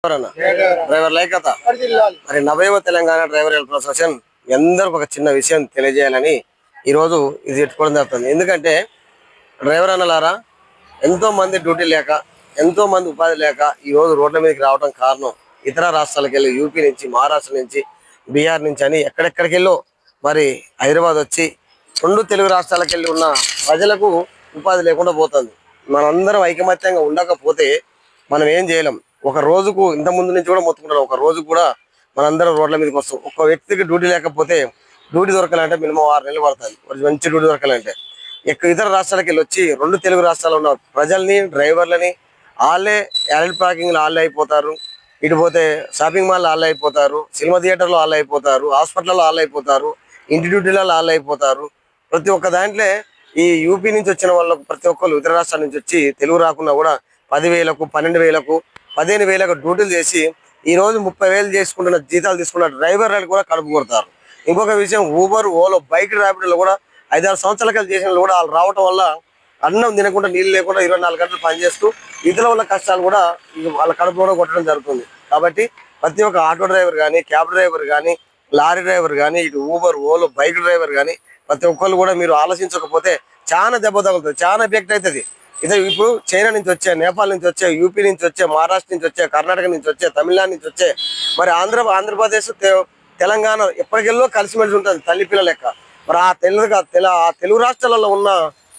డ్రైవర్ల ఐక్యత మరి 40వ తెలంగాణ డ్రైవర్ హెల్పర్ అసోసియేషన్ ఎందరికి ఒక చిన్న విషయం తెలియజేయాలని ఈరోజు ఇది పెట్టుకోవడం జరుగుతుంది. ఎందుకంటే డ్రైవర్ అన్నలారా ఎంతో మంది డ్యూటీ లేక ఎంతో మంది ఉపాధి లేక ఈరోజు రోడ్ల మీదకి రావడం కారణం ఇతర రాష్ట్రాలకు వెళ్ళి యూపీ నుంచి మహారాష్ట్ర నుంచి బీహార్ నుంచి అని ఎక్కడెక్కడికి వెళ్ళో మరి హైదరాబాద్ వచ్చి 2 తెలుగు రాష్ట్రాలకు వెళ్ళి ఉన్న ప్రజలకు ఉపాధి లేకుండా పోతుంది. మనందరం ఐకమత్యంగా ఉండకపోతే మనం ఏం చేయలేం. ఒక రోజుకు ఇంత ముందు నుంచి కూడా మొత్తుకుంటారు, ఒక రోజు కూడా మనందరం రోడ్ల మీదకి వస్తాం. ఒక వ్యక్తికి డ్యూటీ లేకపోతే డ్యూటీ దొరకాలంటే మినిమం 6 నెలలు పడుతుంది. మంచి డ్యూటీ దొరకాలంటే ఇతర రాష్ట్రాలకు వెళ్ళి వచ్చి 2 తెలుగు రాష్ట్రాల్లో ఉన్న ప్రజల్ని డ్రైవర్లని వాళ్ళే యాలెట్ ప్యాకింగ్లో వాళ్ళే అయిపోతారు, ఇటు పోతే షాపింగ్ మాల్లో వాళ్ళే అయిపోతారు, సినిమా థియేటర్లో వాళ్ళే అయిపోతారు, హాస్పిటల్లో వాళ్ళే అయిపోతారు, ఇంటి డ్యూటీలలో వాళ్ళే అయిపోతారు. ప్రతి ఒక్క దాంట్లో ఈ యూపీ నుంచి వచ్చిన వాళ్ళకు ప్రతి ఒక్కరు ఇతర రాష్ట్రాల నుంచి వచ్చి తెలుగు రాకుండా కూడా 10,000కు 12,000కు 15,000కు డ్యూటీలు చేసి ఈరోజు 30,000 చేసుకుంటున్న జీతాలు తీసుకున్న డ్రైవర్లు కూడా కడుపు కొడతారు. ఇంకొక విషయం, ఊబర్ ఓలో బైక్ ర్యాపిడోలో కూడా 5-6 సంవత్సరాలకి చేసిన కూడా వాళ్ళు రావటం వల్ల అన్నం తినకుండా నీళ్ళు లేకుండా 24 గంటలు పనిచేస్తూ ఇతరుల వల్ల కష్టాలు కూడా వాళ్ళ కడుపు కూడా కొట్టడం జరుగుతుంది. కాబట్టి ప్రతి ఒక్క ఆటో డ్రైవర్ కానీ, క్యాబ్ డ్రైవర్ కానీ, లారీ డ్రైవర్ కానీ, ఇటు ఊబర్ ఓలో బైక్ డ్రైవర్ కానీ ప్రతి ఒక్కళ్ళు కూడా మీరు ఆలోచించకపోతే చాలా దెబ్బ తగులుతుంది, చాలా ఎఫెక్ట్ అవుతుంది. ఇదే ఇప్పుడు చైనా నుంచి వచ్చే, నేపాల్ నుంచి వచ్చే, యూపీ నుంచి వచ్చే, మహారాష్ట్ర నుంచి వచ్చే, కర్ణాటక నుంచి వచ్చే, తమిళనాడు నుంచి వచ్చే, మరి ఆంధ్రప్రదేశ్ తెలంగాణ ఎప్పటికెళ్ళో కలిసిమెలిసి ఉంటుంది తల్లి పిల్ల లెక్క. మరి ఆ తెలుగు రాష్ట్రాలలో ఉన్న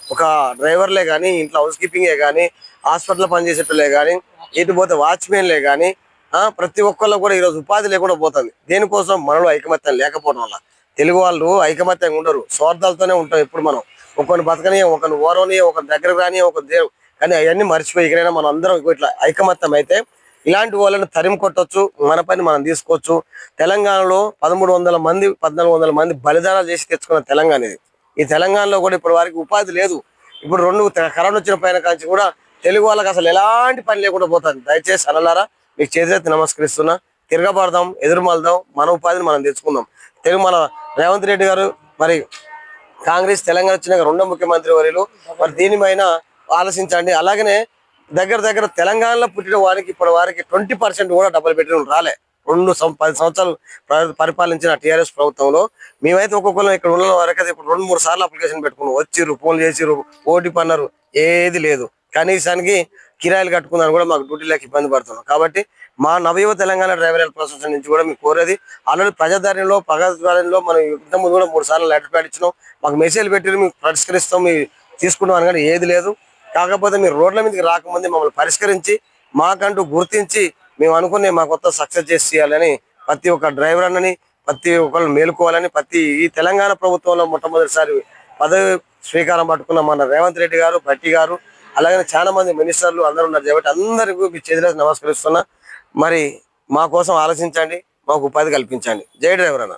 ఒక డ్రైవర్లే కానీ, ఇంట్లో హౌస్ కీపింగే కానీ, హాస్పిటల్లో పనిచేసేటోళ్ళే కానీ, ఇటు పోతే వాచ్మెన్లే కానీ ప్రతి ఒక్కళ్ళు కూడా ఈరోజు ఉపాధి లేకుండా పోతుంది. దేనికోసం? మనలో ఐకమత్యం లేకపోవడం వల్ల. తెలుగు వాళ్ళు ఐకమత్యంగా ఉండరు, స్వార్థాలతోనే ఉంటాం. ఎప్పుడు మనం ఒకరిని బతకని, ఒకరిని ఓరని, ఒకరి దగ్గర రాని, ఒక దేవు కానీ అవన్నీ మర్చిపోయి ఇకనైనా మనం అందరం ఇట్లా ఐకమత్యం అయితే ఇలాంటి వాళ్ళని తరిమి కొట్టచ్చు, మన పని మనం తీసుకోవచ్చు. తెలంగాణలో 1300 మంది 1400 మంది బలిదానాలు చేసి తెచ్చుకున్న తెలంగాణ ఇది. ఈ తెలంగాణలో కూడా ఇప్పటి వారికి ఉపాధి లేదు. ఇప్పుడు 2 కరోనా వచ్చిన పైన కాంచి కూడా తెలుగు వాళ్ళకి అసలు ఎలాంటి పని లేకుండా పోతుంది. దయచేసి అన్నలారా మీకు చేతులెత్తి నమస్కరిస్తున్నా. తిరగబడదాం, ఎదురుమల్దాం, మన ఉపాధిని మనం తెచ్చుకుందాం. మన రేవంత్ రెడ్డి గారు మరి కాంగ్రెస్ తెలంగాణ వచ్చినాక 2వ ముఖ్యమంత్రి వర్యులు మరి దీనిపైన ఆలోచించండి. అలాగనే దగ్గర తెలంగాణలో పుట్టిన వారికి ఇప్పటి వారికి 20% కూడా డబుల్ బెడ్రూమ్ రాలే. 10 సంవత్సరాలు పరిపాలించిన టీఆర్ఎస్ ప్రభుత్వంలో మేమైతే ఒక్కొక్కరు ఇక్కడ ఉన్న వరకైతే ఇప్పుడు 2-3 సార్లు అప్లికేషన్ పెట్టుకున్నాం. వచ్చిర్రు, ఫోన్లు చేసిర్రు, ఓటీ పన్నారు, ఏది లేదు. కనీసానికి కిరాయిలు కట్టుకుందని కూడా మాకు డ్యూటీ లేక ఇబ్బంది పడుతున్నాం. కాబట్టి మా 40వ తెలంగాణ డ్రైవర్ హెల్పర్ అసోసియేషన్ నుంచి కూడా మీకు కోరేది, ఆల్రెడీ ప్రజాదారిలో మనం ఇంతకుముందు కూడా 3 సార్లు లెటర్ ప్యాడ్ ఇచ్చినాం. మాకు మెసేజ్ పెట్టి మీకు పరిష్కరిస్తాం, మీరు తీసుకుంటాం అనగానే ఏది లేదు. కాకపోతే మీరు రోడ్ల మీదకి రాకముందే మమ్మల్ని పరిష్కరించి మాకంటూ గుర్తించి మేము అనుకునే మా కొత్త సక్సెస్ చేసి చేయాలని ప్రతి ఒక్క డ్రైవర్ అన్నని ప్రతి ఒక్కళ్ళు మేలుకోవాలని ఈ తెలంగాణ ప్రభుత్వంలో మొట్టమొదటిసారి పదవి స్వీకారం పట్టుకున్న మన రేవంత్ రెడ్డి గారు, భట్టి గారు, అలాగే చాలా మంది మినిస్టర్లు అందరూ ఉన్నారు కాబట్టి అందరికీ మీ చేతులెత్తి నమస్కరిస్తున్నా. మరి మా కోసం ఆలోచించండి, మాకు ఉపాధి కల్పించండి. జై డ్రైవర్ అన్న.